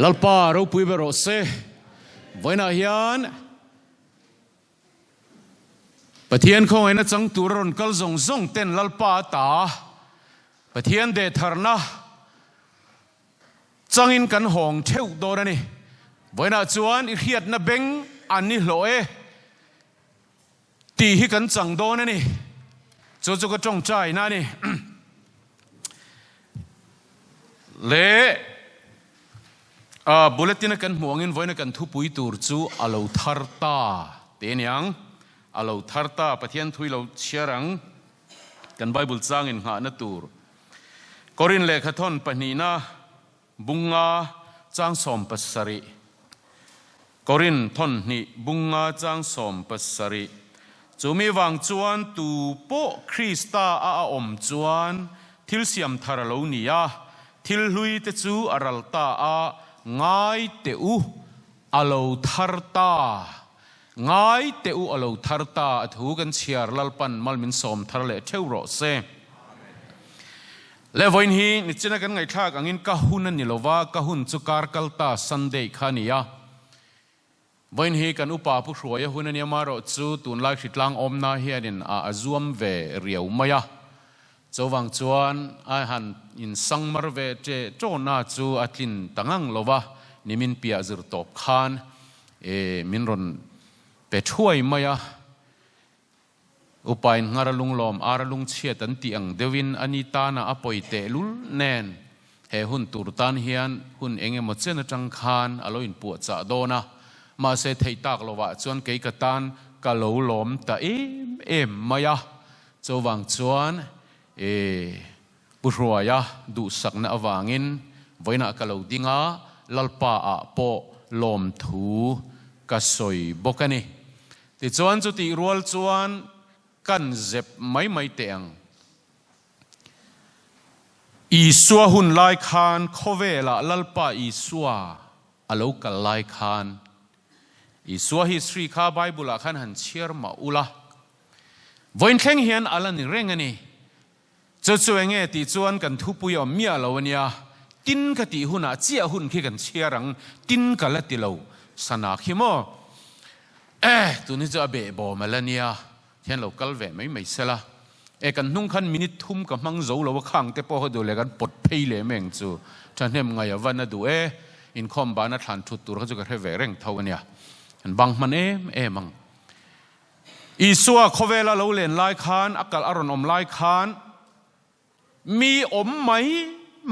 lalpa ro pui bero se voina hian pathian khong ena chang turon kal zong zong ten lalpa ta pathian de tharna changin kan hong theu do na ni voina chuan I khiat na beng an ni hloe ti hi kan chang do na ni chu chu ka tong chai na ni le bulletin kan muangin voina kan thu pui tur chu alo tharta te niang alo tharta pathian thui lo chiarang kan bible changin nga na tur korin le khathon panina bunga chang som pasari korin thon ni bunga chang som pasari chumi wang chuan tu po krista a om chuan thil siam tharalo nia thil hlui te chu aralta a ngai teu alo tharta ngai teu alo tharta thu kan chiar lalpan malmin som thar le theuro se le voin hi ni china kan ngai thak angin ka hun ani lova ka hun chu kar kalta sunday khania voin hi kan upa pu hruaya hun ani maro chu tun lai thitlang omna hianin a azuam ve riau maya chowang chuan a han in sangmar ve che chona chu atlin tangang lova nimin pia zir top khan minron pe thuai maya upain ngaralung lom aralung chiat an ti ang dewin anita na apoite lul nen he hun turtan hian hun enge mo chen atang khan aloin pu cha dona ma se theitak lova chuan ke katan ka lo lom ta em maya chowang chuan puhruaya du sakna awangin voina kalau dinga lalpa a po lom thu ka soi bokani ti chuan chu ti rual chuan kan zep mai teang isua hun lai khan khovela lalpa isua alo kal lai khan isua history kha bible a khan han chiar ma ula voin thleng hian alan rengani chu enge ti chuan kan thu puyo mia lo ania tin ka ti huna chia hun khi kan chiarang tin ka la ti lo sana khimo tu ni cha be bo malania hian local ve mai sela kan nung khan minute thum ka mang zo lo khang te po do le kan pot phei le meng chu thanem ngai awan du in khom ba na than thu tur chu ka he ve reng thau ania kan bang man mang isua khovela lo len lai khan akal aron om lai khan mi om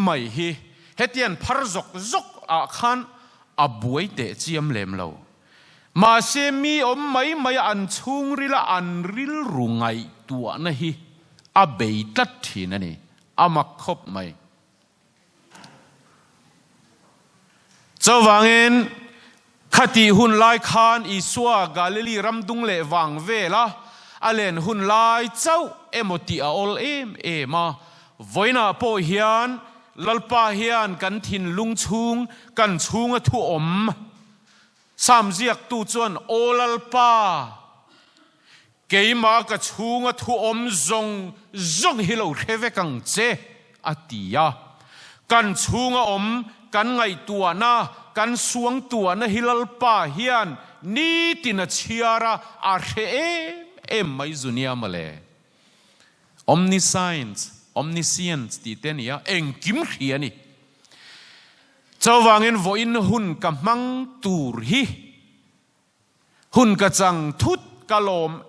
mai hi hetian phar zok a khan abuai te chiam lem lo ma se mi om mai an chung rila an ril rungai tua na hi a beitat thina ni ama khop mai chawangin khati hun lai khan isua galili ramdung le wang vela alen hun lai chau emoti a ol ma voina po hian lalpa hian kan thin lung chung kan chunga thu om samziak tu chuan olalpa keima ka chunga thu om zong hilo theve kang che atia kan chunga om kan ngai tua na kan suang tua na hilalpa hian ni tina chiara a re mai zunia male omniscience ti tenia engkim khiani chawangin voin hun ka mang tur hi hun ka chang thut kalom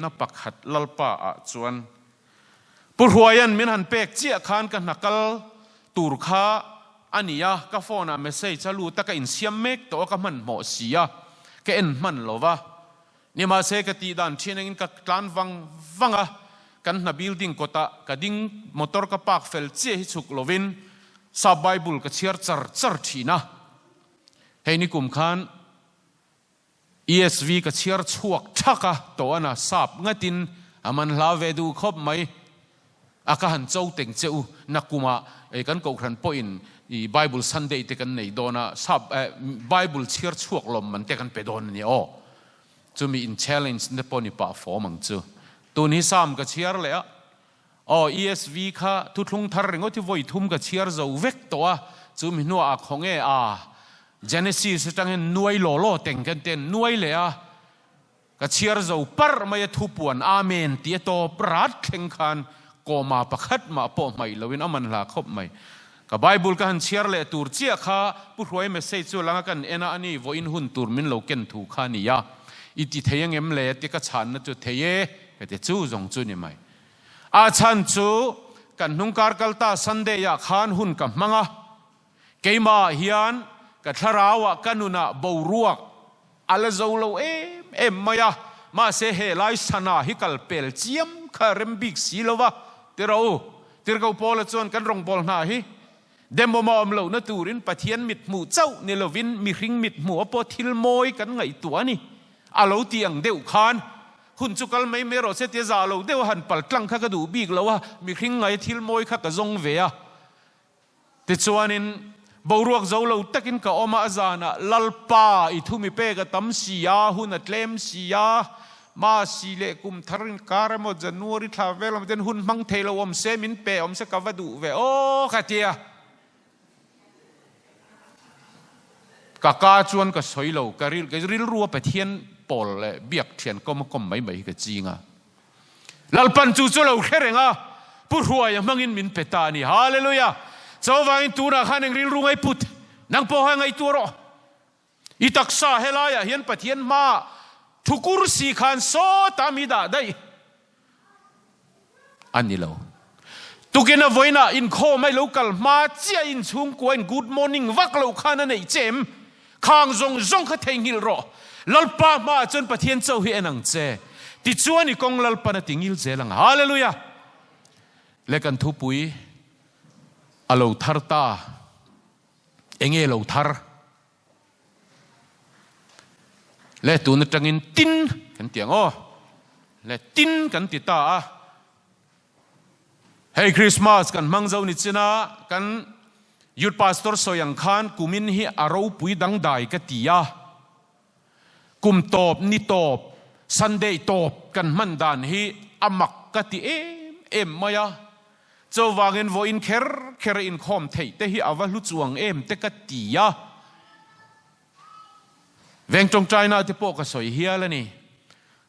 na pakhat lalpa a chuan purhuayan min han pek chia khan ka nakal tur kha ania ka phone a message chalu ta ka in siam mek to ka man mo sia ke en man lova ni ma se ka ti dan chinengin ka tlan wanga kan na building kota ka ding motor ka park fel che hi chuk lovin sa bible ka chiar char thina heini kum khan ESV ka chiar chuak thaka to ana sap ngatin aman hlave du khop mai aka han chau teng cheu nakuma kan ko khan po in I bible sunday te kan nei dona sap bible chiar chuak lom man te kan pe don ni o chumi in challenge ne poni pa formang chu tu ni sam ka chiar le ESV kha tu thlung thar rengo ti voi thum ka chiar zo vek to a จูมินัวของGenesis จังเห็นนวยโลโลเต็งกันเต็นนวยเลยก็เชียร์เราปร์ไม่ทุบปวนอาเมนเตียโตปราดเข่งขันก็มาประคัดมาปอไม่เราวินอามันลาคบไม่กับไบเบิลกันเชียร์เลยตูร์เจียข้าผู้รวยเมสเซจจุลังกันเอ็นอันนี้วอินหุ่นตูร์มินเราเก่งถูกขานี่ยาอิติเทียงเอ็มเล่ติกชันนั่นจุดเทียก็จะจูจงจุนี่ไม่อาชันจูกันนุ่งการกัลตาสันเดียขานหุ่นกับมังเกมาเฮียนกับทาราวกันนุนาบูรัวอะไรจะเราไม่มาเสเหไลสนาฮิกัลเปลเจียมคาริมบิกสีลวะเตเราพอละจวนกันรงบอลนาฮิเดมมอมเราเนตูรินปะเทียนมิดหมูเจ้าเนลวินมีริงมิดหมูปอทิลโมยกันไงตัวนี่อาเราเตียงเดียวคานหุ่นจุกลไม่รอเสตียซาเราเดียวหันปัลกลังข้ากระดูบีกแล้วว่ามีริงไงทิลโมยข้ากระจงเวียติดชวนินบรวกเจ้าเราตะกินกับอมาจานะลัลปาอิทุมิเปกตั้มสียาหุ่นอัตเลมสียามาสีเล็กุมทารินการ์มจันนูริทาเวลมันเป็นหุ่นมังเทลอมเซมินเปอมเสกวดูเวโอขัดเจียกากาจวนก็สวยเรากริลรัวไปเทียนปอลเลยเบียกเทียนก็ไม่ก็จริงลัลปันจูเราแค่เรงผู้รวยยังมังอินมินเปตานี่ฮาเลลูยาเจ้าว่าอินตัวนักขันยังริลรู้ไงพุทธนังโปหะไงตัวรออิตักษาเฮลายะเฮียนปะเทียนมาทุกุรสีขันโซตามิดาได้อันนี้เราตุกินวัยน่ะอินโคไม่รู้กัลมาเจียอินชุงกวน good morning วักเราขันนั่นไอเจมข้างจงขัดเฮงิลรอลัลปามาจนปะเทียนเจ้าเฮียนังเจติดชวนอีกองลัลปานะติงิลเจลังฮาเลลูยาเล็กันทุปุยอาลูทาร์ตาเองอาลูทาร์เล่ตัวนึกจังอินตินกันเตียงโอเล่ตินกันติดตาเฮ้คริสต์มาสกันมังเจ้านิจนะกันยุดพาสตอร์สอยังขานกุมินฮีอารูปุยดังได้กติยากุมตบนิตบซันเดย์ตบกันมันดานฮีอามักกติมายาเจ้าวางเงินวอินเคร์อินคอมเทยแต่ฮีอาวะลุจวงเตกติยาเวงจงใจน่าที่พวกก็สวยเฮียแล้วนี่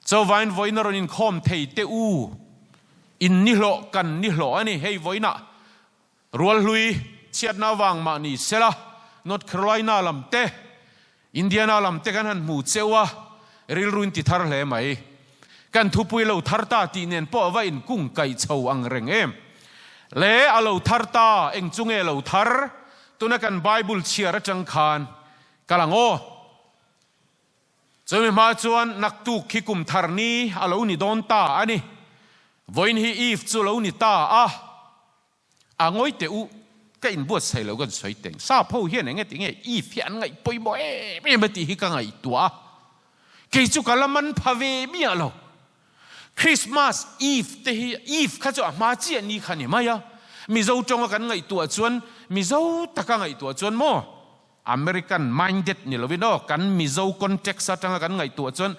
เจ้าวางวอินรอินคอมเทยเตอูอินนิโลกันนิโลอันนี้เฮ้ยวอินะรัวลุยเชียดนาวางมานี่เสละนอร์ทแคโรไลนาลำเตอินเดียนาลำเตกันหันหมู่เจ้าวะริลรุนติทาร์เลยไหมกันทุปุยเราทาร์ตาตีเนียนป้อว่าอินกุ้งไก่เฉาอังเริงเล่อาเราทาร์ตาเองจุงเราทาร์ตัวนักกันไบเบิลเชียร์จังคานกำลังโอจะมีมาจวนนักตุกขี้กุมทาร์นี้อาเรานี่โดนตาอันนี้วันฮีอีฟจูเรานี่ตางอยเตอุก็อินบวชใส่เราก็สวยเต็งซาพูเฮียนไงติงอีฟยันไงปอยบ่ไม่มาตีฮิกังไงตัวกิจกรรมมันพาเวมีอะไรคริสต์มาสอีฟเตอีฟข้าจะมาเจียนี่ขันนี่มา呀มิเจ้าจงกันไงตัวจวนมิเจ้าตะกันไงตัวจวนโมอเมริกันมายน์เด็ดนี่เราวินอกันมิเจ้าคอนเท็กซ์จังกันไงตัวจวน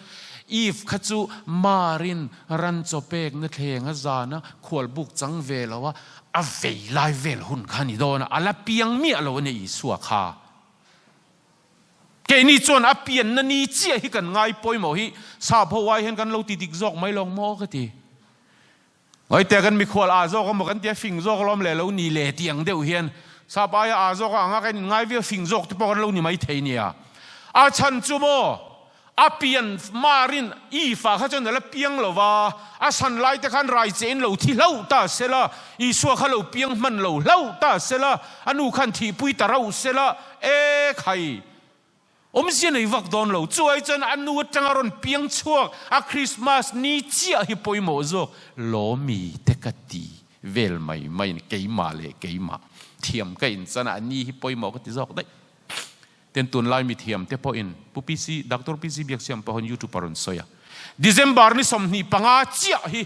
อีฟข้าจะมารินรันจบเอกนั่นเองอาจารย์นะขวดบุกจังเวลว่าอเวลายเวลหุ่นขันนี่โดนอะไรเปียงมีอะไรวะเนี่ยสัวข้าเกนี่จวนอเปียนนั่นนี่เจียให้กันง่ายป่วยหมอฮิซาพอไว้เห็นกันเราติดจอกไม่ลงมอก็ทีไอ้แต่กันมีขวดอาจอกก็บอกกันเตี้ยฟิงจอกล้อมเลยเรานี่เละเตียงเดียวเห็นซาไปอาจอกอ่ะกันง่ายเวียฟิงจอกที่พอกันเรานี่ไม่เทียนี่อาชันจูโมอเปียนมารินอีฟ้าเขาจะนั่นละเปียงเราว่าอาชันไล่แต่ขันไรเจนเราที่เราตาเสละอีสัวเขาเราเปียงมันเราตาเสละอนุขันที่ปุยตาเราเสละใคร我们现在วักดอนเราช่วยจนอนุจังอรอนเปียงชั่วคริสต์มาสนี้เจียฮิปอยโมโซโลมีเทกตีเวลไม่เกี่ยมาเลยเกี่ยมาเทียมกันสนะนี้ฮิปอยโมก็ติดจอกได้เต็นตุนไล่มีเทียมเทปอินผู้พิซีด็อกเตอร์พิซีเบียกเสียมพอยูทูบปารอนสอยดิเซมบาร์นี่สมนีปังอาเจียฮิ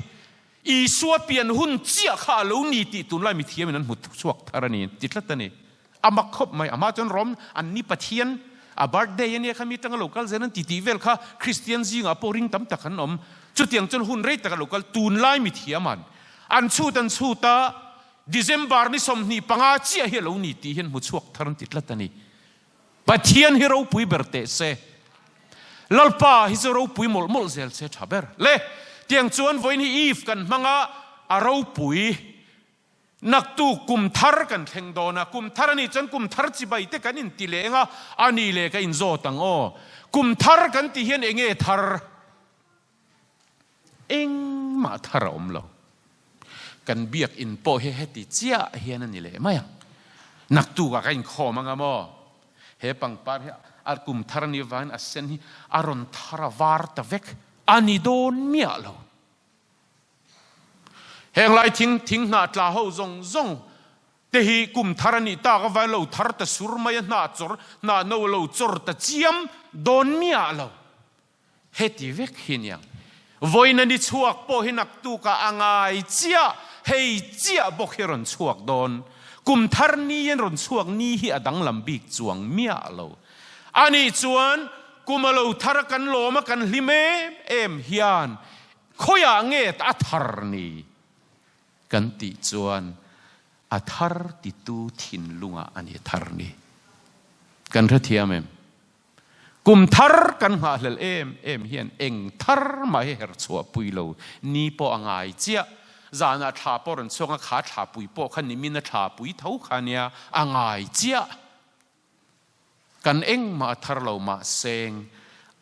อีสัวเปลี่ยนหุ่นเจียข้าลูนีติตุนไล่มีเทียมนั้นหุดสวกธารณีติดละตันนี่อามาคบไม่อามาจนร้อมอันนี้ปะเทียนบัดเดย์เนี่ยเขามีตั้งโลกาลเซนันตีเวลค่ะคริสเตียนจิงอ่ะพอริงตั้มตะขันอมจุดยังจนหุ่นเรตตะกันโลกาลตูนไล่มีเทียมันอันชูตา December ni som ni panga chia hi lo ni ti hian mu chuak tharan tit la tani pathian hi ro pui berte se lalpa hi zo ro pui mol mol zel se thaber le tiang chuan voin hi if kan manga a ro pui nak tu kum thar kan thleng dona kum thar ani chan kum thar chi bai te kan in ti lenga ani le ka in zo tang o kum thar kan ti hian enge thar eng ma thar om lo kan biak in po he heti chia hian ani le maya nak tu ka kain kho manga mo he pang par he ar kum thar ni van asen hi aron thara war ta vek ani don mia lo heng lai thing na tla ho zong zong te hi kum thar ni ta ka vai lo thar ta sur mai na chor na no lo chor ta chiam don mia lo heti vek hin yang voina ni chuak po hi nak tu ka angai chia hei chia bok hi ron chuak don kum thar ni yen ron chuak ni hi adang lam bik chuang mia lo ani chuan kumalo thar kan lo ma kan hlime em hian khoya nge ta thar ni kan ti chuan a thar ti tu thin lunga ani thar ni kan ra thiam em kum thar kan ha hlel em hian eng thar ma he her chua pui lo ni po angai chia zana tha po ron chonga kha tha pui po khan ni min na tha pui thau khania angai chia kan eng ma thar lo ma seng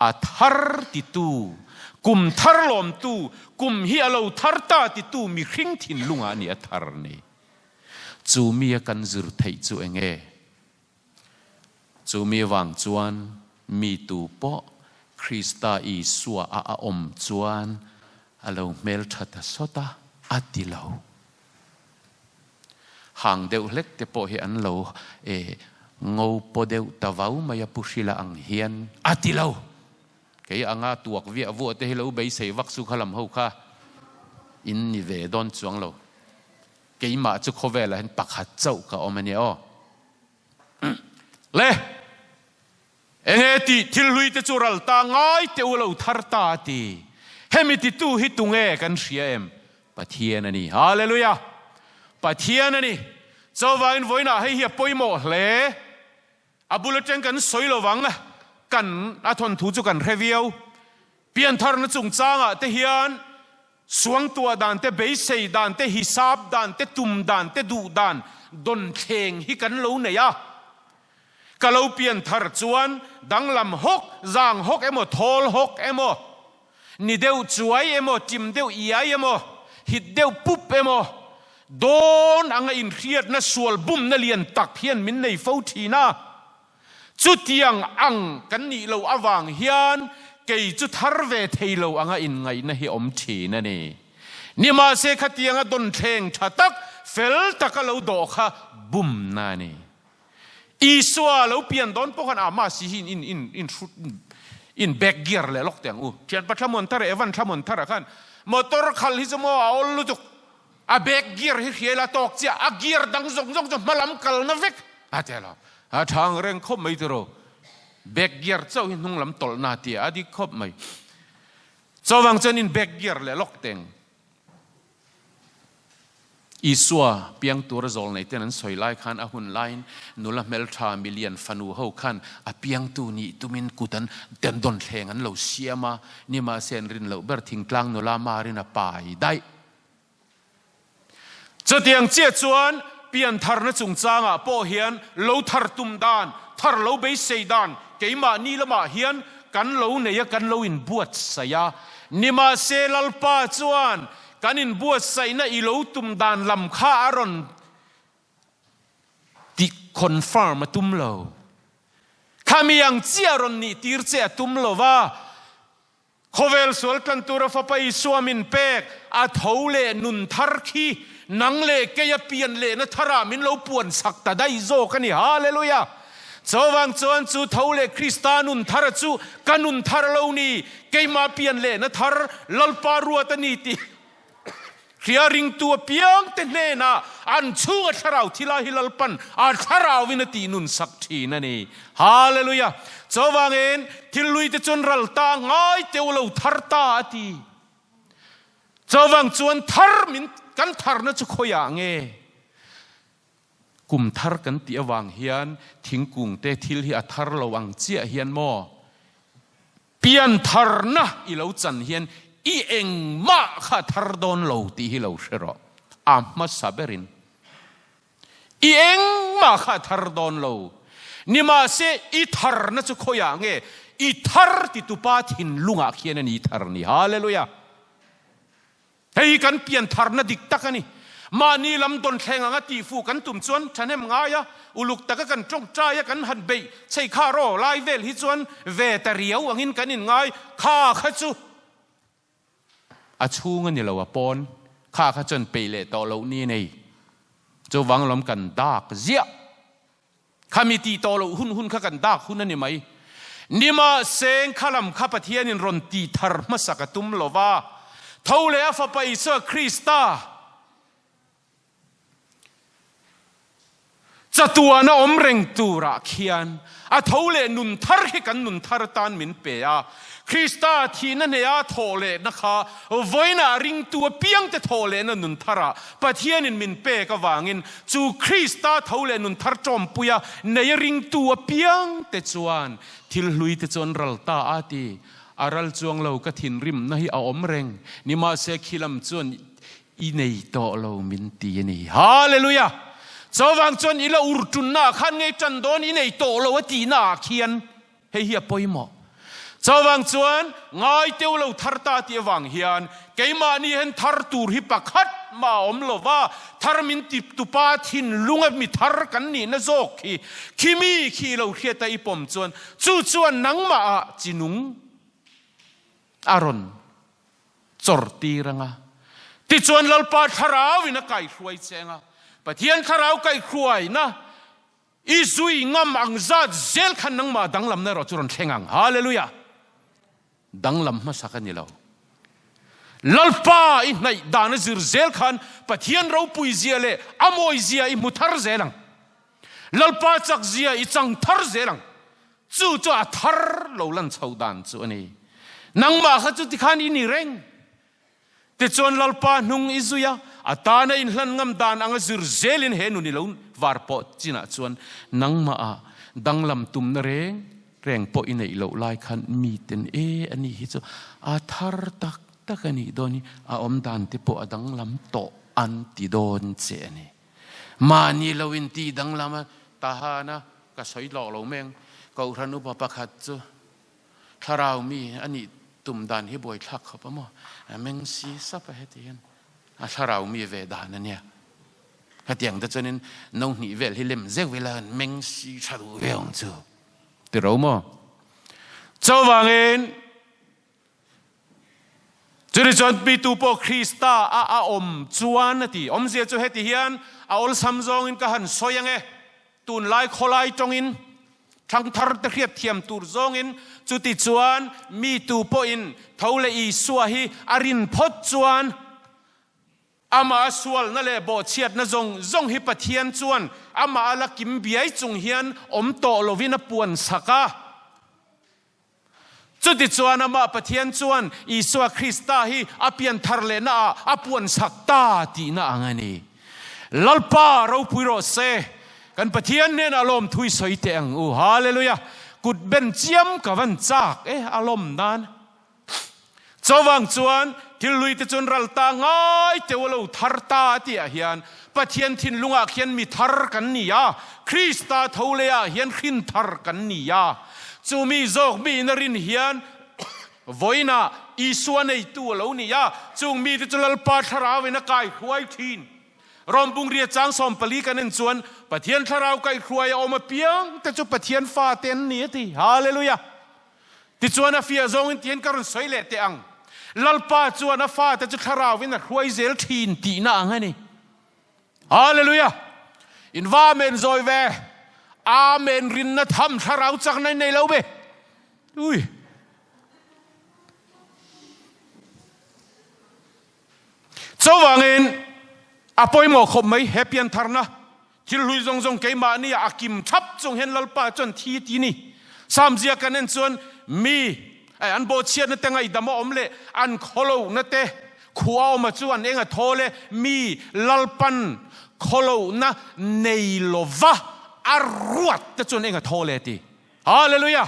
a thar ti tu kum thar lom tu kum hi alo thar ta ti tu mi khring thin lunga ni a thar ni chu mi kan zur thei chu enge chu mi wang chuan mi tu po Krista Isua a om chuan alo mel thata sota atilo hang deuh hlek te po hi an lo ngô po deuh tawau maya pushila ang hian atilo cái anga tuak vía vua te hello bay sei vak su khalam ho kha in ni ve don chuang lo cái ma chu khove la hen pakhat chau ka omani o le enge ti thil hui te chural ta ngai te ulo thar ta ti hemi ti tu hi tunge kan ria em pathian ani hallelujah pathian ani chowain voina hei hi poimo hle abulaten kan soilo wanga kan athon thu chu kan review pian thar na chung changa te hian suang tua dan te be sei dan te hisab dan te tum dan te du dan don theng hi kan lo ne ya kalau pian thar chuan danglam hok zang hok emo thol hok emo ni deu chuai emo tim deu iai emo hit deu pup emo don anga in riat na sual bum na lian tak hian min nei fo thina chu tiang ang kan ni lo awang hian kei chu thar ve theilo anga in ngai na hi om thi na ni ni ma se khatianga don theng thatak fel takalo do kha bum na ni iswa lo pian don pokan ama si hin in back gear le lok tiang u tian pathamon tar evan thamon tar khan motor khal hi mo aol lu tuk a back gear hi khela tok cha a gear dang zong zong malam kal na vek atela a thang reng khop mai tro back gear chau hin nung lam tol na ti adi khop mai chawang chen in back gear le lok teng iswa piang tur zol nei ten an soi lai khan a hun line nula mel tha million fanu ho khan a piang tu ni tumin kutan ten don thleng an lo siama ni ma sen rin lo ber thing tlang nula ma rin a pai dai chatiang che chuan pian thar na chung changa po hian lo thar tum dan thar lo be sei dan keima ni lama hian kan lo neya kan lo in buat saya ni ma se lalpa chuan kanin buat sai na ilo tum dan lam kha aron ti confirm tum lo kami yang chiaron ni tir che tum lo wa khovel sol kan tura fa pai suamin pek a thole nun thar khi nang le ke ya pian le na thara min lo puan sak ta dai zo kani hallelujah chawang chuan chu thole kristanun thar chu kanun thar lo ni keima pian le na thar lalpa ruat ani ti Hearing to a piang tenena and chu a charau tila hilalpan a charau vinati nun sakti nani hallelujah chawangin thilui te chunral ta ngai teulo tharta ati chawang chuan thar min kan thar na chu khoya nge กุมทาร์กันตีวังเฮียนทิ้งกุงเตทิลฮีอัทาร์ระวังเจียเฮียนโมเปลี่ยนทาร์นะอีเหลาจันเฮียนอีเองมาข้าทาร์โดนเหลาตีฮิเหลาเชรออามาซาเบรินอีเองมาข้าทาร์โดนเหลานี่มาเสอีทาร์นะจะขยังเงอีทาร์ติตุปาทินลุงอาเขียนนี่ทาร์นี่ฮาเลลูยาเฮ้ยกันเปลี่ยนทาร์นะดิกตักนี่มานี่ลำดนแข่งงาตีฟูกันตุ่มชวนฉันเห็นง่ายะอุลุกตะกันจงใจกันหันเบยใช่ข้ารอไล่เวลฮิจวนเวตเรียวอังอินกันอินง่ายข้าขจูอาชูเงินนี่เราว่าปนข้าขจนไปเลยต่อเรานี่นี่จะวังล้อมกันดากเสียข้ามีตีต่อเราหุ่นข้ากันดากหุ่นนั่นนี่ไหมนี่มาเซงข้าลำข้าปะเทียนินรอนตีทาร์มาสักตุมโลวาเท่าเลยฟ้าไปเสือคริสตาจะตัวน่ะอมเร่งตัวรักเขียนอาเท่าเลยนุนทาร์ให้กันนุนทาร์ตานมินเปียคริสตาที่นั่นเนี่ยโทเลนะคะวันน่ะริงตัวเพียงแต่โทเลนั่นนุนทาระปะเทียนินมินเปก็วางินจูคริสตาเท่าเลนุนทาร์จอมปุยในริงตัวเพียงแต่จวนทิลลุยแต่จวนรัลตาอาตีอารัลจวงเราก็ทินริมนะฮิอาอมเร่งนี่มาเสกิลมจวนอีในโตเรามินตีนี่ฮาเลลูยาสว่างจนอีละอุรจุนน่าขันไงจันโดนอีในโตเราว่าตีน่าเขียนให้เฮียปอยหมอสว่างจวนง่ายเตียวเราทาร์ตาเตียวังเฮียนเกยมานี่เห็นทาร์ตูร์ฮิปักฮัดมาอมโลว่าทาร์มินติตุปาทินลุงมีทาร์กันนี่นะโจคีมีคีเราเขียตอีปมจวนจวนนังมาจินุงอารอนจอร์ตีรังติจวนลลปาทาราวินักไก่ช่วยเจงปะเทียนทาราวไก่ครวยนะอีซุยงามอังซัดเซลขันนังมาดังลำในรถจุนเชงังฮาเลลูยาดังลำมาสักกันนี่เราลลปาอินในดานซิรเซลขันปะเทียนเราปุยเซียเลอโมยเซียอิมุทาร์เซลังลลปาจักเซียอิจังทาร์เซลังจู่ๆทาร์เราลันชาวดานจู่นี่นังมาขจุดที่ขันอินี่เร่งแต่จวนลลปานุงอิซุยาอาตาในอินหลังงามดานอังซิรเซลินเฮนุนี่เราวาร์ปอจินะจวนนังมาดังลำตุมนเร่งปออินในเราไล่ขันมีเต็นอันนี้ฮิจูอาทาร์ตักนี่โดนี่อมดานที่ปอดังลำโตอันติโดนเจนี่มานี่เราอินตีดังลำตาฮานะก็ใช้หล่อเราแมงก็อุทานุปปักขัดจูถ้าเรามีอันนี้ตุมดานให้บ่อยทักเขาปะมั้งแมงซีซับไปให้เตียนถ้าเรามีเวดานั่นเนี่ยถ้าเตียงแต่จนนั้นน้องหนีเวลที่เล่มเจกเวลาแมงซีชาดูเวงจูแต่เรามั้งเจ้าวังเองจุดจนปีตูโปคริสตาอมจวนนั่นทีอมเสียจูเฮติเฮียนอลซัมซองอินก็หันซอยยังไงตูนไล่ขอไล่จงอินทั้งทาร์ตะเคียบเทียมตูร์ซองอินจุดจวนมีตูโปอินเท่าเลยอีสัวฮีอารินพดจวนอามาสวลนั่นแหละบ่เชียดนั่นจงฮิปเทียนจวนอามาลักกิมเบียจงเฮียนอมโตโลวินปวนสักจุดจวนอามาปเทียนจวนอีสัวคริสตาฮีอเปียนทาร์เลน่าอปวนสักตาตีน่าอันนี้ลลปาเราพูดโรเซกันปเทียนเนี่ยอารมณ์ทุยสวยเตียงฮาเลลูยากุดเบนเจียมกับวันจากอารมณ์นั้นสว่างจวนที่ลุยที่จนรัลตาง่ายเทวโลทาร์ตาที่อาเฮียนปะเทียนทินลุงอาเฮียนมีทาร์กันนี่ยาคริสตาเท่าเลยอาเฮียนขินทาร์กันนี่ยาจูมีโจกมีนรินเฮียนวยน่ะอีส่วนในตัวเรานี่ยาจูมีที่จนลลปาทาราวินักไก่หวยทินรอมบุงเรียจางสอมปลีกันนั่นจวนปะเทียนทาราวไก่ครวยเอามาเปียงแต่จุปะเทียนฟ้าเต็นนี่ที่ฮาเลลูยาที่จวนอาเฟียจงอินเทียนการุนสวยเละเตียงลลปาจวนฟ้าแต่จุทาราววินักรวยเซลทีนตีน่าไงนี่ฮาเลลูยาอินว่าเมนโอยเวอาเมนรินนัทำทาราวจากในเราเบอุ้ยสว่างเองอาปอยหมอคมไหมเฮปปี้อันทาร์นะที่ลุยจงเกยมานี่อากิมทับจงเห็นลลปาจนทีที่นี่สามเจียกันนั่นจวนมีอันโบเชียนนั่นแต่ไงดำอมเละอันโคโลนั่นเตะขวาวมาจวนเองอะโทเลมีลลปัน คนเรานะในโลวะอารวดแต่จนเองก็โทเลตีฮาเลลูยา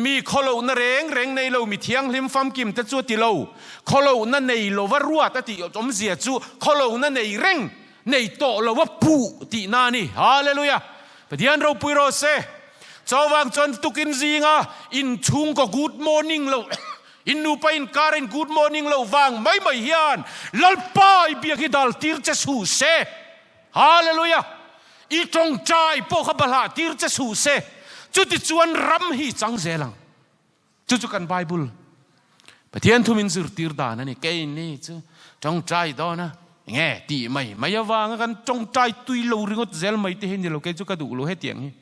มีคนเรานะเร่งในเรามีเทียงลิมฟัมกิมแต่จวดที่เราคนเรานะในโลวะรัวแต่ที่อมเสียจูคนเรานะในเร่งในโตเราว่าปูตีนานี่ฮาเลลูยาประเดี๋ยวเราปุยโรเซเจ้าวางจนตุกินซีงาอินชุงก็กูดมอร์นิ่งเราอินนูไปอินการินกูดมอร์นิ่งเราวางไม่เฮียนลัลป้ายเบียกิดัลตีร์จะสูเซฮาเลลูยาอีตรงใจพวกขบลาตีร์จะสูเซจุดที่ชวนรำฮีจังเซลังจุดกันไบเบิลประเทศทุมินสุรตีร์ดานั่นนี่เกย์นี่จงใจดอนะเงี้ยตีไม่ยาวางกันจงใจตุยลูริงก็เซลไม่ที่เห็นเดี๋ยวเราเกย์จุกกระดูกเราให้เตียงนี่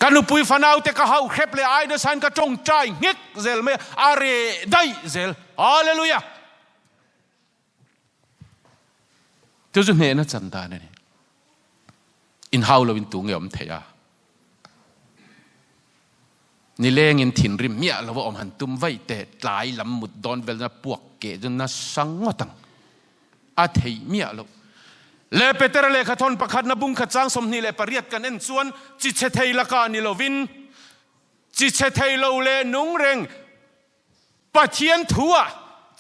การนุปุยฟันเอาแต่ก็เขาเคล็บเลยไอ้เดสันก็จงใจเงี้ยเซลไม่อะไรได้เซลฮาเลลูยาจุดนี้นะจันดานี่อินฮาวเราอินตุงเงียมเทียนี่เล่งอินถิ่นริมเมียเราว่าอมหันตุ้มไว้แต่หลายลำมุดดอนเวลาปวกเกจนน่าสังวตังอาเทียเมียเราเลเปเตอร์เลขทอนประคัดนบุงขจางสมนี่เลปเรียดกันเอ็นส่วนจิตเชทัยละกานิโลวินจิตเชทัยเราเลนุ่งเร่งปะเทียนทัว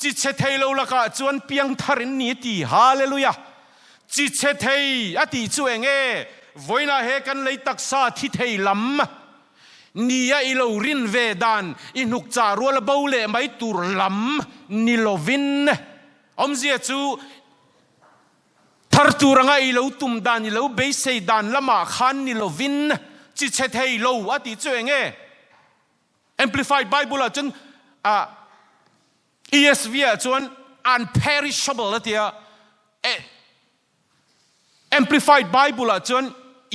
จิตเชทัยเราละกาจวนเปียงทารินนี้ตีฮาเลลูยาจิตเชทัยอติจวงวันน่าเฮกันเลยตักษาที่เทยลำนี่อิโลรินเวดานอินุกจารัวละเบาเลไม่ตูรลำนิโลวินอมเสียจูทาร์ตูรังไอโลตุมดานอิโลเบสเซดานละมาขันนิโลวินจิตเชทัยโลอติจวงAmplified Bible จนESV จน unperishable ละเดียAmplified Bible จน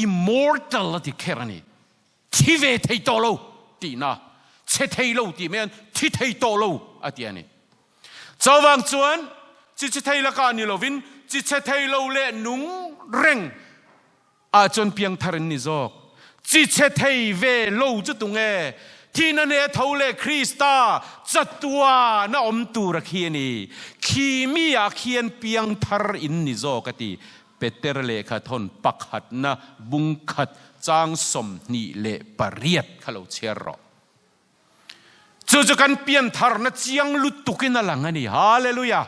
immortal ละที่แค่นี้ที่เวทีโตโลตีน่ะเชทัยโลตีเมียนที่เทยโตโลอะที่นี่เจ้าวังจวนจิตเชทัยละกันนิโลวินจิตเชทัยโลเล่นุ่งเร่งจนเพียงทารินนิจอกจิตเชทัยเวโลจุดตรงที่นั่นเองเท่าเลคริสตาจัตวาน่าอมตูระเคียนี่ขีมีอาเคียนเพียงทารินนิจอกตีเปเตอร์เลขาทนปักหัดนะบุงขัดจางสมนี่เลปเรียดขลุ่เชื่อรอจู่ๆกันเปลี่ยนทาร์นเจียงลุตุกินนั่งอันนี้ฮาเลลูยา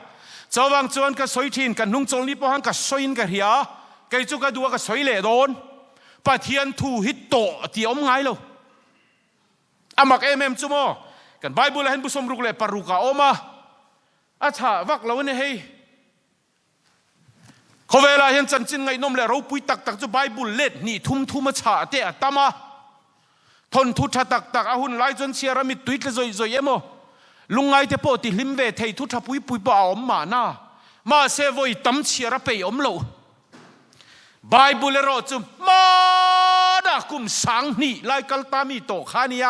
เจ้าวังจวนก็สวยทินกันนุ่งจงลีพอหันก็สวยอินกันเฮียไก่จุกก็ดูก็สวยเล่โดนปะเทียนทูฮิตโตที่อมไงเราอามักจุโมกันไบเบิลเห็นผู้สมรุกเลยปารุกาอมาอาชาวักเราเนี่ยให้เขาเวลาเห็นจันจินไงนมเลยเราปุยตักจะไบเบิลเล็ดนี่ทุ่มมาชาเตะตามาทนทุชตักอาหุนไล่จนเชียร์มิดตุยเลยซอยเอโมลุงไงเทปติลิมเวทให้ทุชปุยบ่าวมาหน้ามาเซวอยตั้มเชียร์ไปอมโลไบเบิลรอจุมาดาคุมสังนี่ไล่กัลตามีโตขานีย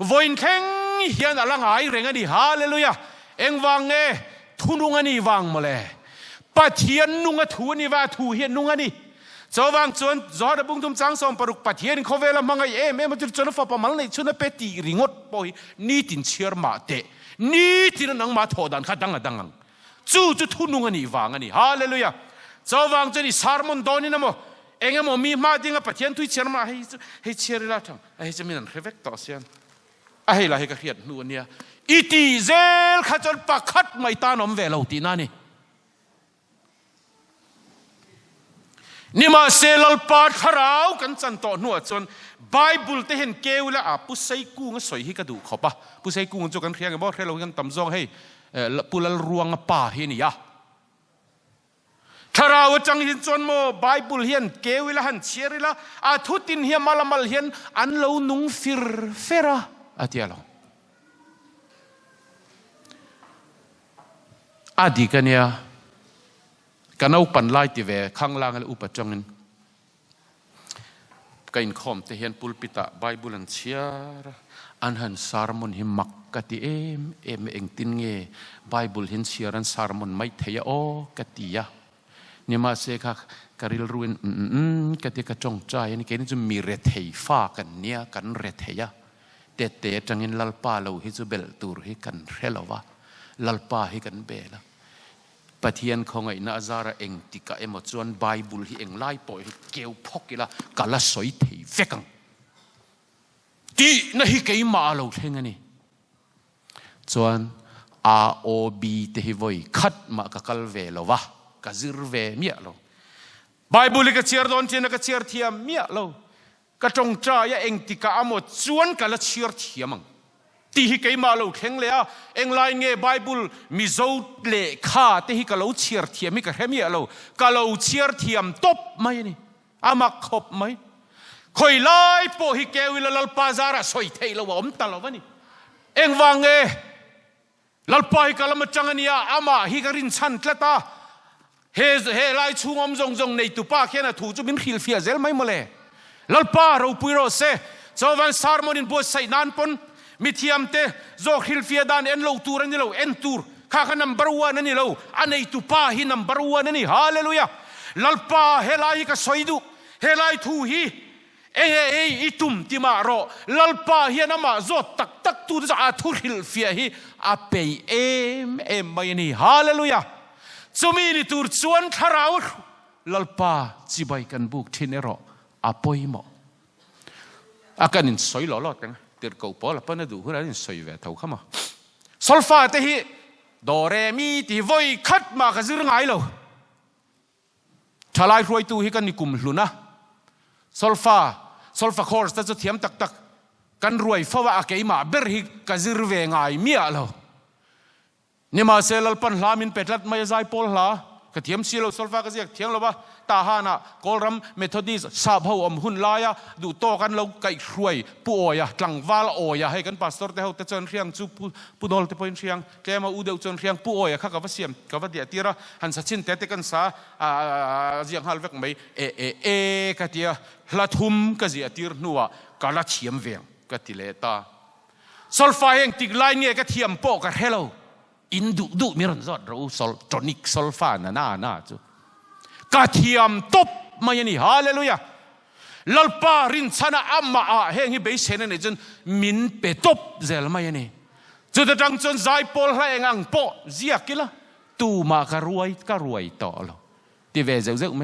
วันแข่งเฮียนอะไรหายเร่งอันนี้ฮาเลลูยาเอ็งวางทุนุงอันนี้วางมาเลยปะเทียนนุงทูนี่ว่าทูเฮียนนุงอันนี้เจ้าวังจวนจอดบุ้งทุ่มจังสมปรุกปะเทียนเขาเวลามังไงมันจะจนฟ้าประมาณนี้ชนเปตีริงดปอยนี่ตินเชียร์มาเตนี่ตินนังมาทอดันขัดดังจู่ทุนุงอันนี้วางอันนี้ฮาเลลูยาเจ้าวังจวนนี่สารมันโดนนี่นะโมเอ็งโมมีมาดิ้งปะเทียนทุยเชียร์มาให้เชียร์ละทั้งให้จะมีนั่นเรเวกต่อเสียนให้ละให้กระเทียนนู่นเนี่ยอีตีเซลขจรปักขัดไม่ตานอมเวลาตีนั่นนี่มาเซลล์ปาดขราวกันจันโตหนวดจนไบเบิลที่เห็นเกวแล้วผู้ใส่กู้งสวยให้กระดูกขอบปะผู้ใส่กู้งจุกันเรียกกันบอกให้เรากันตำซองให้ผู้ละรวงป่าเฮนี่ยะขราวจังหินจนโมไบเบิลเห็นเกวแล้วหันเชียร์แล้วทุตินเฮียมาละมัลเห็นอันเรานุ่งฟิรเฟระอาทิตย์ละดีกันเนี่ยกันเอาปันไล่ที่เวข้างล่างอุปจังนั้นกันคอมที่เห็นปุลปิตาไบเบิลเชียร์อันหันสารมนหิมักกติเอ็มเองตินเงไบเบิลเห็นเชียร์อันสารมนไม่เทียโอกติยะนี่มาเสกการิลรุนกติกระจงใจนี่แกนี่จะมีเรทยฟ้ากันเนี่ยกันเรทยะเตะจังอินลัลปาเราฮิจูเบลตูร์ฮิกันเรลวะลัลปาฮิกันเบล ปะเทียนของไอ้นาซาระเองติกะเอมจวนไบเบิลที่เองไล่ปล่อยเกี่ยวพกกันละกะละสอยถีเฟกังที่นั่นฮิเกยมาเราเท่งนี่จวน ROB ที่ฮิวอยคัดมากะกัลเวลวะกะซิรเวเมียเราไบเบิลกะเชียร์โดนเจนกะเชียร์เทียมเมียเรากะจงใจเองติกะอมจวนกะละเชียร์เทียมังที่ฮิเกยมาเราเท่งเลยเองไล่เงี้ยไบเบิลมิโซเลข้าที่ฮิกะเราเชียร์เทียมมิกะเฮเมียเรากะเราเชียร์เทียมตบไหมนี่อามักขบไหมคอยไล่ปอฮิเกวิลลปาซาระสวยเทยเราว่าตลอดวันนี้เองวังเอลลปาฮิกะลมจังเนียอามาฮิกะรินชันตละตาเฮไลชูงอมจงในตุปาแค่น่ะถูจุบินขิลฟิอาเซลไม่มาเลยลลปาเราปุยโรเซเจ้าวันซาร์มอนินบัวใส่นานปนมิเทียมเตโจขิลฟิอาดานเอ็นโลตูรันนี่เราเอ็นตูร์ข้าขนัมบรัวนั่นนี่เราอันในตุปาฮินัมบรัวนั่นนี่ฮาเลลูยาลลปาเฮไลฮิกะสวยดุเฮไลทูฮีอีตุ่มที่มาโรลลปาเฮียนมาโจตักตูจะอาทุริลฟิอาฮีอาเปย์เอ็มไม่นี่ฮาเลลูยาจุมีนิตูร์ชวนทาราวลลปาจีบายกันบุกที่เนรออาปอยหมออาการนินสวยหล่อๆจังเติร์กเอาปอละปนดูหุ่นนินสวยเวทเอาเข้ามาโซลฟาเตฮีโดเรมีที่วอยคัดมากระซิรไงเราชาลายรวยตูฮิกันนิกุมลุนะโซลฟาคอร์สแต่จะเทียมตักกันรวยฟ้าอาเกยมาเบอร์ฮิกระซิรเวงไงเมียเรานี่มาเซลปันลามินเป็ดลัดไม่ใจปอลลากระเทียมซีโลโซลฟากระเซียกเทียงเราปะตาฮานะกอลรัมเมทอดิสซาบเฮาอมหุ่นลายะดูโตกันเราไก่รวยผู้โอยะกลังวาลโอยะให้กันพาสตอร์เตเฮาเตจนเรียงจูผู้ดอลเตปอยเรียงเตมาอูเดจนเรียงผู้โอยะข้ากับว่าเสียมกับว่าเดียตีระหันสัชินเตเตกันซาเจียงฮัลเวกไม่กะเตียละทุมกะเจียตีร์นัวกะละเทียมเวียงกะติเลตาโซลฟาเองติกไลเงี้ยกะเทียมโปกะเฮโลอินดูมีรันซอดเราโซลจอนิกโซลฟาน่าจูกะเทียมตบมาอย่างนี้ฮาเลลูยาลลปารินชนะอัมมาเฮงฮิเบสเซนนี่จนมินเปตบเซลมาอย่างนี้จุดจังจนใจปอลให้งังโปเจียกิละตูมาการรวยต่อเราที่เวเซลไหม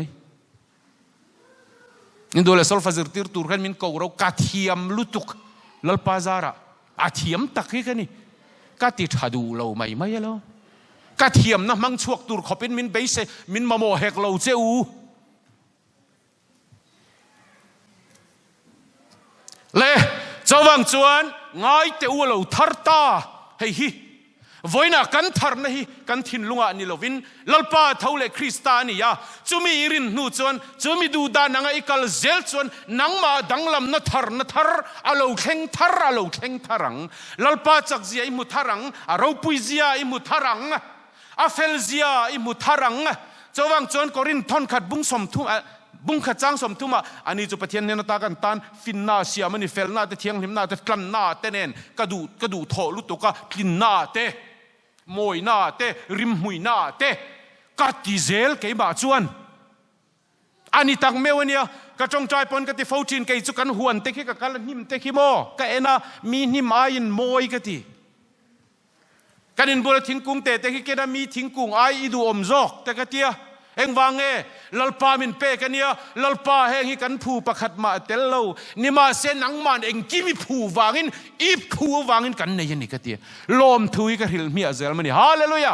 นี่ดูเลยโซลฟาซิร์ติร์ตูร์กันมินกูเรากะเทียมลุตุกลลปาซาระอาเทียมตักให้กันนี่กะติดหาดูเราไม่แล้วกะเทียมนะมังชวกตูร์ขอเป็นมินเบสมินมาโมเฮกเราเจ้าเล่เจ้าวังจวนง่ายเตอูเราทาร์ตาเฮ้ยวันน่ะกันทาร์นะฮีกันทินลุงอันนี้เราวินลลปาเท่าเลคริสตานียาจุมีอิรินนูจวนจุมีดูดานังไอ้กัลเซลจวนนังมาดังลำนัทาร์อาเราเข่งทารังลลปาจักเสียอิมุทารังเราปุยเสียอิมุทารังอาเฟลเซียอิมุทารังเจ้าวังจวนกอรินทอนขัดบุ้งสมทุ่มบุ้งขัดจ้างสมทุ่มอันนี้จุปเทียนเนนตากันตันฟินนาเซียมันนี่เฟลนาเตเทียงหิมนาเตกลันนาเตเนนกระดูโถลุตุกะกินนาเตมวยนาเตริมหุยนาเตกัดดิเซลเกย์บาจวนอันนี้ตังเมวันเนียกระจงใจปนกติฟูจินเกย์จุกันหวนเตคิกะกันหิมเตคิโมกะเอนามีหิมอายินมวยกติกันอินบุรทิ้งกุ้งเตะคิกะมีทิ้งกุ้งไออีดูอมจอกแต่กะเตียเอ็งวางลลปามินเปกันเนียลลปาเฮงฮิกันผู้ประคัดมาเตลโลนี่มาเซนังมันเอ็งกิมิผู้วางินอีผู้วางินกันในยันนี่กะเตียลมทุยกะฮิลมีอาเซลมันนี่ฮาเลลูยา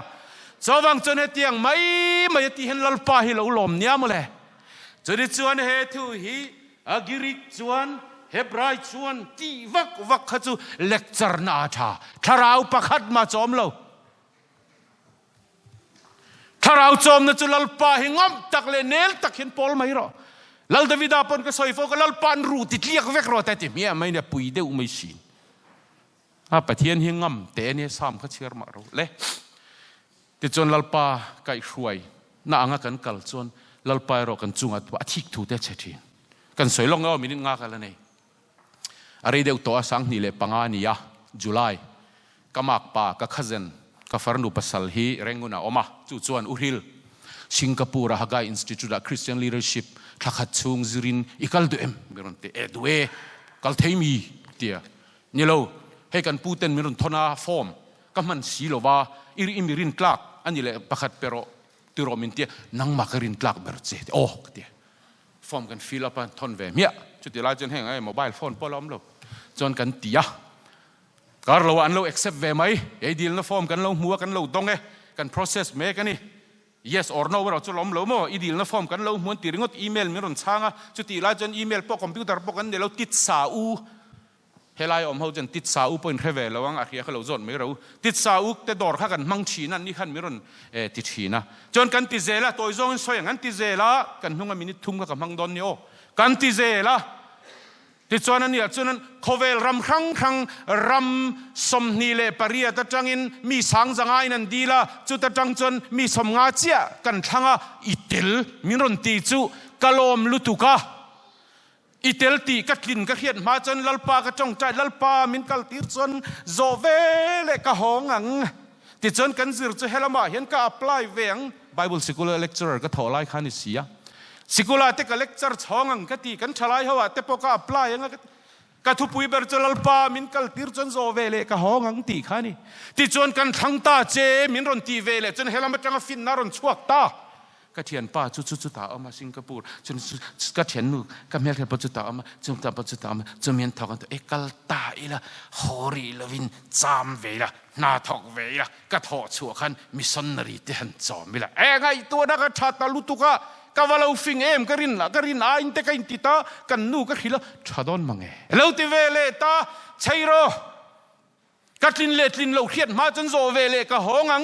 สว่างจนเฮตียงไม่ตีเห็นลลปาฮิลลมเนี่ยมาเลยจนจวนเฮทุยอากิริจวนเฮบรายจวนที่วักขจูเล็กจารนาชาทาราวประคัดมาจอมเราถ้าเราจมนั่นจะลลปาหิงอมตักเลเนลตักเห็นปอลไม่รอลลดาวิดาปนก็สอยฟก็ลลปานรูติดเลียกเวกรอแต่ที่เมียไม่เนี่ยปุยเดอุไม่ชินปะเทียนหิงอมแต่เนี่ยซ้ำเขาเชื่อมาเราเลยแต่จนลลปาไก่ช่วยน่าอ่างกันกัลจนลลปารอกันจุงอัดว่าทิกถูเดชทีกันสอยลงเอามินิงากันแล้วนี่อะไรเดียวตัวสังนี่เลยปังอานียะจุลายก็มากปากก็ขจันก็ฟาร์นูปัสสัลฮีเร่งกุนาออกมาจู่จวนอุฮิลสิงคโปร์ฮากาอินสติทูตคริสเตียนลีดเดอร์ชิพทักขัดซุงซิรินอีกัลดูเอ็มเบรนเตเอดูเอกัลเทมีเตียนี่เราให้กันปูเต็นมิรุนทนาฟอร์มก็มันสีโลวาอิริมิรินคลากอันนี้เลยประคัดเปโร ตุรมินเตียนังมาการินตลักเบอร์เจโอ้เตียฟอร์มกันฟิลปันทอนเวมีจุดที่ไล่จนแห้งไอ้โมบายโฟนปล้อมเราจนกันตีการเราอันเรา accept เวไหมไอ้ดีลนะฟอร์มกันเราหัวกันเราตรงไงกัน process เมกันนี่ yes or no เราจะล้มเราโม่ไอ้ดีลนะฟอร์มกันเราม้วนตีริงดอีเมลมีรอนช่างอ่ะจุดที่ไล่จนอีเมลพวกคอมพิวเตอร์พวกกันเดี๋ยวเราติดสาวเฮลัยอมเขาจนติดสาวเป็นแค่เวลาวังอาเคียเขาเราจนไม่รู้ติดสาวแต่ดอร์ข้ากันมังชีนั่นนี่ขันมีรอนติดชีนะจนกันติเจละตัวจงสวยอย่างนั้นติเจละกันทุ่งมินิทุ่งกับมังดอนเนี่ยกันติเจละติดจวนนั้นเนี่ยจนนั้นโคเวลรำครั้งรำสมนีเลปริยตจังอินมีสังจังไงนั่นดีละจุดจังจนมีสมงาเจียกันทั้งอิติลมิรอนตีจูกะลมลุตุกะอิเตลตีกัดลินกัดเขียนมาจนลัลปากระจงใจลัลปามินกัลตีจนโซเวเลกะหงังติจนกันสิรจะเฮลมาเห็นก็อัพไลเวียงไบเบิลสิกุลเลคเชอร์ก็ถอไลคานิเซียสิกุลาเตกเลคเชอร์ช่องงังก็ตีกันชลายหัวเตปก็อัพไลยังก็ทุปุยเบอร์จลัลปามินกัลตีจนโซเวเลกะหงังตีขานี่ติจนกันทั้งตาเจมินรอนตีเวเลจนเฮลมาจังฟินนารอนชวกตาก็เทียนป้าจุดตาออกมาสิงคโปร์จนก็เทียนนูก็เมียเทียนจุดตาออกมาจุดตาจุดตาออกมาจนเมียนทอกกันตัวกัลตาอีละฮอรีลวินจามเวละนาทอกเวละก็ถอดชัวขันมิสันนรีเตหันจอมเวละไงตัวนักชาตาลุตุกะก็ว่าเราฟิงก็รินละก็รินอินเตกันติตากันนูก็ขิละชาดอนมังเราติเวเลตาใช่หรอกัดลินเลตลินเราเขียนมาจนโซเวเลก็หงัง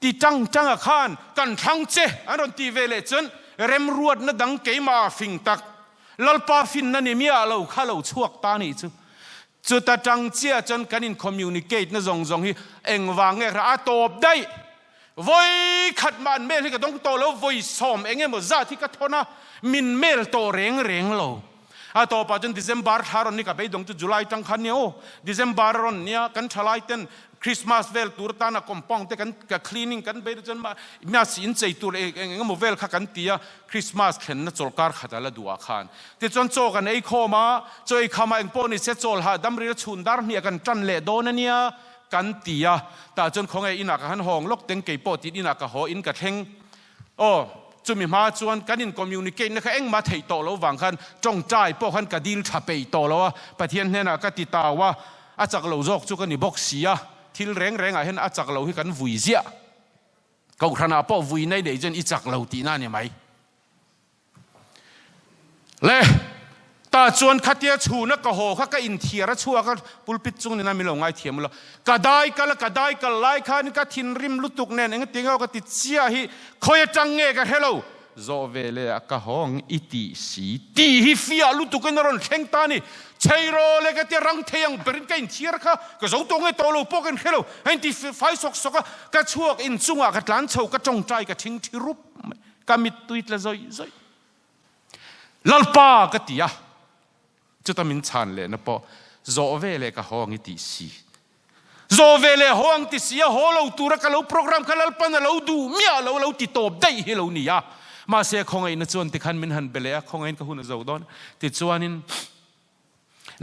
ที่จังอาคารกันทั้งเจอันนั้นที่เวลจนเริ่มรวดนั่นดังเกมาฟิงตักลัลปาฟินนั่นนี่มีอะไรข้าเราชวกตานี่จุดจังเจียจนกันอินคอมมิวนิเคตนั่นจงฮีเอ็งวางเงระตบได้วยขัดมันเมลที่ก็ต้องโตแล้ววยสอมเองเหมือนซาที่ก็ทนะมินเมลโตเร่งเราต่อไปจนเดือนบาร์ฮารอนนี่ก็ไปดงจุดจุลายจังคันเนี่ยโอ้เดือนบาร์รอนเนี่ยกันชลายเต้นคริสต์มาสเวลตูร์ตานะคอมปองแต่กันกับคลีนิ่งกันไปจนมาเมื่อสินใจตัวเองงั้นโมเวลข้ากันตีคริสต์มาสเห็นนั่นจอลการขัดอะไรดูอาคารแต่จนโจกันไอ้ข้อมาโจไอ้ข้ามาเองปอนี่เสจอลหาดัมริลชุนดาร์เนี่ยกันจันเล่โดนเนี่ยกันตีแต่จนของไอ้อินักหันห้องลกเต็งเกยปอติอินักหออินกระเทงโอ้จุมีมาจวนกันอินคอมมิวนิเคชนะคะเอ็งมาเทยโตแล้ววังคันจงใจพวกคันกระดิลชับไปโตแล้วประเทศเนี่ยนะก็ติดตาว่าอาจากเราจกจุกันนี่บอกเสียที่แรงเห็นอาจากเราให้กันวุ่ยเสียก็ขนาดพอวุ่ยในเดี๋ยวจนอีจากเราตีน่าเนี่ยไหมเลยตาจวนขัดเยชูนักก็โหข้าก็อินเทียร์ชัวก็ปุลปิดจุงนี่น่ามีลงไงเทียมแล้วก็ได้ก็ไล่ข้านี่ก็ทินริมลุตุกแน่นเองติงเอาก็ติดเสียฮีคอยจังเงก็เฮโลโซเวเลก็ห้องอิติสีตีฮิฟิอาลุตุกันนรอนเชงตานี่ใช่โรเลยก็ที่รังเทียงเปรินกันเทียร์ค่ะก็สงตรงไอ้โตโลพวกกันเฮโลไอ้ที่ไฟสกก็ช่วงอินจุงอ่ะก็หลานเช่าก็จงใจก็ทิ้งที่รูปก็มิดตุยละซอยลัลปาก็ตีอ่ะจุดตามินชันเลยนะปอโซเวเลก็ห้องอิติสีโซเวเลห้องติสีอ่ะห้องเราตัวก็เราโปรแกรมก็ลัลปาเราดูเมียเราติดตบได้เฮโลนี่อ่ะมาเสียของไอ้นั่นจวนที่ขันมินหันเบลล์ของไอ้ก็หุ่นเจ้าดอนติดจวนนิน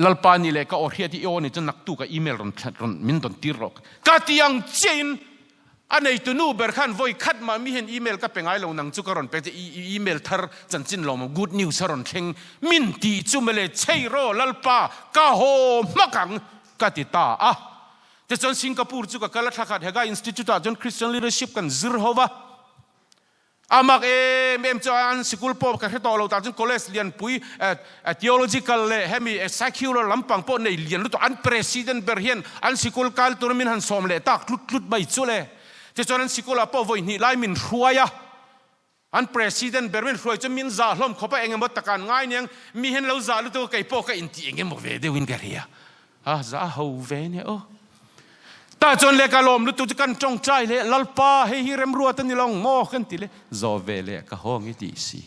ลัลปานี่เลยก็โอเคที่โอนี่จะนักตู้กับอีเมลรอนมินตอนตีรอกก็ที่ยังเจนอันไหนตัวนู้เบอร์ขันvoiคัดมามีเห็นอีเมลก็เป็นไงเราหนังจุกรอนเป็นอีเมลทาร์จันจินลมกูดนิวส์รอนเชงมินตีจุเมเลเชยโรลัลปาก็โหมักังก็ติดตาอ่ะแต่จนสิงคโปร์จุกก็ลัทขัดเฮก้าอินสติทูตจนคริสเตียนลีดเดอร์ชิพกันซิร์ฮาวะอามักเอ็มจานสกุลปอบกับเฮตโอเราตาจนคอลเลจเรียนปุยtheological เลยเฮมี secular ลำปังปอในเรียนรู้ตัวอัน president เบอร์เฮียนอันสกุลการตัวมินหันสอมเลยตากลุดไม่จุเลยแต่จนอันสกุลปอบวันนี้ไล่มินรวยอัน president เบอร์มินรวยจะมินจ่าล้มเขาไปเองหมดตะการง่ายเนี่ยมีเห็นเราจ่าลุตัวไก่ปอกับอินทีเองหมดเวเดวินกันเฮียจ่าเขาเวเนี่ยโอ้แต่จนเล็กลมลุตุกันจงใจเลยลัลปาให้ฮิเรมรัวตันนี่ลองโม่กันทีเลยโซเวเลก็ห้องอีตีสี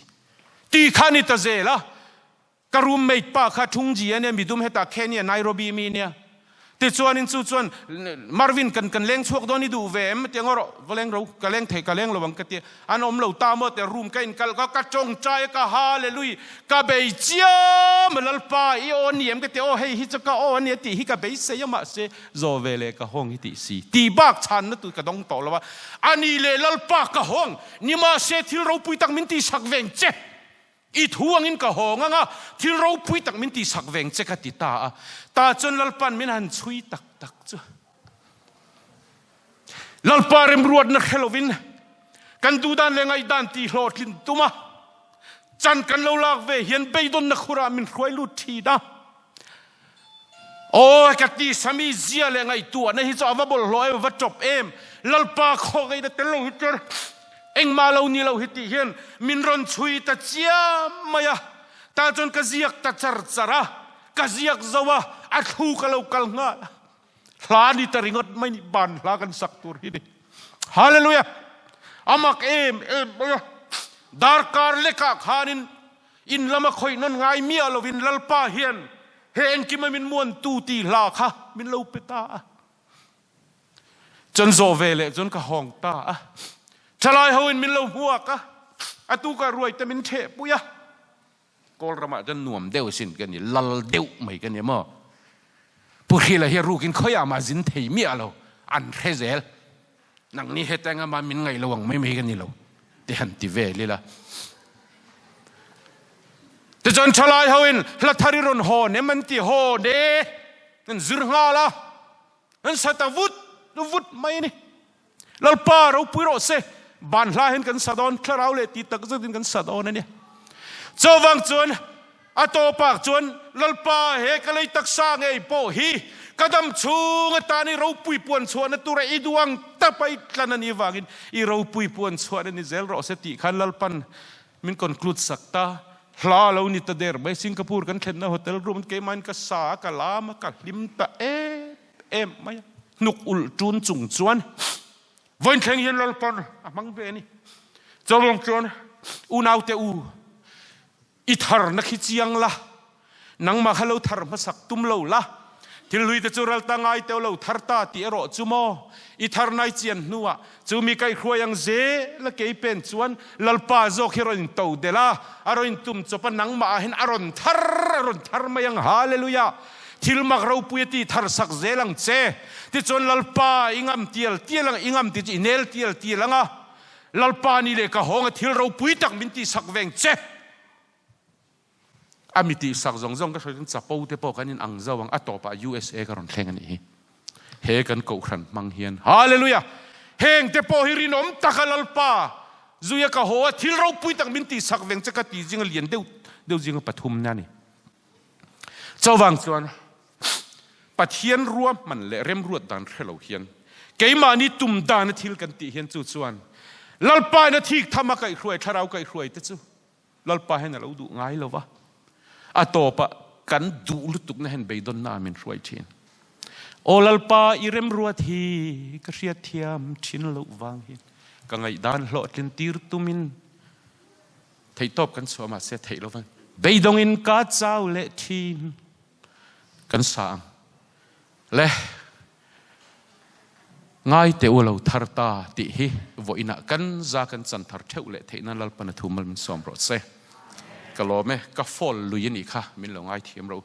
ตีขานิตาเซล่ะกรุมไม่ป้าข้าทุ่งจีเนี่ยมีดุมเหตุแค่เนี่ยไนโรบีมีเนี่ย ติดชวนอินชูชวนมาร์วินกันเลี้ยงชวกโดนนี่ดูเวมเตียงเราเลี้ยงเรากันเลี้ยงเทกันเลี้ยงระวังกันเตียอันอมเราตามหมดแต่รูมกันก็กระจงใจก็ฮาเลลุยก็เบยเจียมันลปาอีโอนี่มันก็เตียโอเฮฮิจะก็โอเนี่ยตีฮิก็เบยเสียมาเสียโจเวเลก็ห้องฮิติสีตีบักชันนั่นตัวก็ต้องต่อแล้วว่าอันนี้เลยลปาก็ห้องนี่มาเสียที่เราปุยตักมินตีสักเวงเจอีทั่วงินก็ห้องอ่ะที่เราปุยตักมินตีสักเวงเจก็ติตาตาจนลปันมินหันช่วยตักจ้ะลลปาเรมรวดนักเฮโลวินกันดูด้านเลงไอด้านตีโหดลินตุมาจันกันเลาลากเวเฮียนเบยดนนักขุรามินรวยลุดทีนะโอ้กตีสามีเสียเลงไอตัวนั่นฮิจาวบอลลอยวัดจบเอ็มลลปาขอไงแต่เตลหิตเอ็งมาเรานี่เราหิติเฮียนมินรอนช่วยตาเจียมายะตาจนกษัยตาจาร์จาระกษัยจาวะอัดหูกะเรากัลงาลานี่ตริงดไม่นิบานลากันสักตัวนี้ฮาเลลูยาอามักเอ็มดาร์การเล็กขานินอินละมาคอยนั่นไงมีอลวินลลปาเฮียนเฮนกิมมินมวนตูตีลาค่ะมินเลวเปตาจนโซเวเลจนกะห้องตาชลายเฮวินมินเลวหัวกะอตุกะรวยแต่มินเทปุยะกอลระมาจะหน่วมเดวสินกันนี่ลลเดวไม่กันนี่มั้งผู้ที่ละเฮรูกินเขาอยากมาสินเทียมีอะไรอันเทเซลนังนี้เหตุการณ์มามินไงระวังไม่มีกันนี่เราแต่หันติเวลีละแต่จนชลายเฮวินละทาริรอนโฮเนี่ยมันติโฮเดนั่นซึรงาละนั่นสัตวุฒไม่นี่ลลปาเราปุยโรเซบันลาเห็นกันสะดอนคลาเราเลยตีตักจะดินกันสะดอนนั่นเนี่ยเจ้าวังจวนอโตปากจวนลลปาเฮก็เลยตักสร้างไอ้โปฮีกระดำชูงตานี่เราปุยปวนชวนตัวไรดวงตะไปกันนี่วากินอีเราปุยปวนชวนนี่เซลรอสติขันลลปันมินคนคลุดสักตาลาเรานี่ตะเดร์ไปสิงคโปร์กันเช่นนะโฮเทลรูมเกมันก็สากะลามกะลิมตะเอ็มไม่นุกอุลจูนจุงจวนวันเชียงยันลลปันมังเบนี่เจ้าลงจวนอูนาวเตอูอิทาร์นักฮิจิยังละนังมาฮัลโหลทาร์มาสักตุมโลละที่ลุยแต่จูรัลตั้งไอเตลโลทาร์ตาตีอรอจูโมอิทาร์นายเจียนนัวจูมีใครครัวยังเจละเกยเป็นจวนลลปาโซคิรอนโตเดล่าอารอนตุมจบนังมาเห็นอารอนทาร์มายังฮาเลลูยาที่ลมักเราปุยตีทาร์สักเจลังเจที่จวนลลปาอิงามเตียลลังอิงามติจิเนลเตียลังอ่ะลลปานี่เลยก็หงที่เราปุยตักมินตีสักเวงเจอามิติสักจงก็ช่วยกันจับปูเตปอกันนินอังเจ้าวังอัตโตปะ USA กันรอนแข่งกันนี้เฮกันกูขันมังเฮียนฮาเลลูยาเฮงเตปอฮิรินอมตะกัลลปาจุยกะหัวที่เราปุยตักมินติสักเวงจะกตีจิงเลียนเดียวจิงปฐุมนั่นนี่เจ้าวังส่วนปะเทียนรวมมันเละเริ่มรวดดันเทลเฮียนเกยมานี่ตุ่มดานทิลกันตีเฮียนจุดส่วนลลปานาทีทำมาไก่ครวยทาราไก่ครวยแต่จู่ลลปาให้เราดูง่ายเลยวะอโตปะกันดูลุตุกนั่นเบยดอนนามินรวยชินโอลลปาอิเรมรัวทีกระเทียเทียมชินลุวางหินกังไงด้านหลอดลินตีร์ตุมินไทยตบกันสวมาเสียไทยแล้วฟังเบยดงอินกาเจ้าเละทีนกันสางและง่ายแต่ว่าเราทาร์ตาติฮิวอินักกันจากกันจันทร์เทวเละเทนั้นลลปนทุมมันสอมรถเซก็รอไหมก็ฟอลลุยนี่ค่ะมินเราง่ายเทียมเรา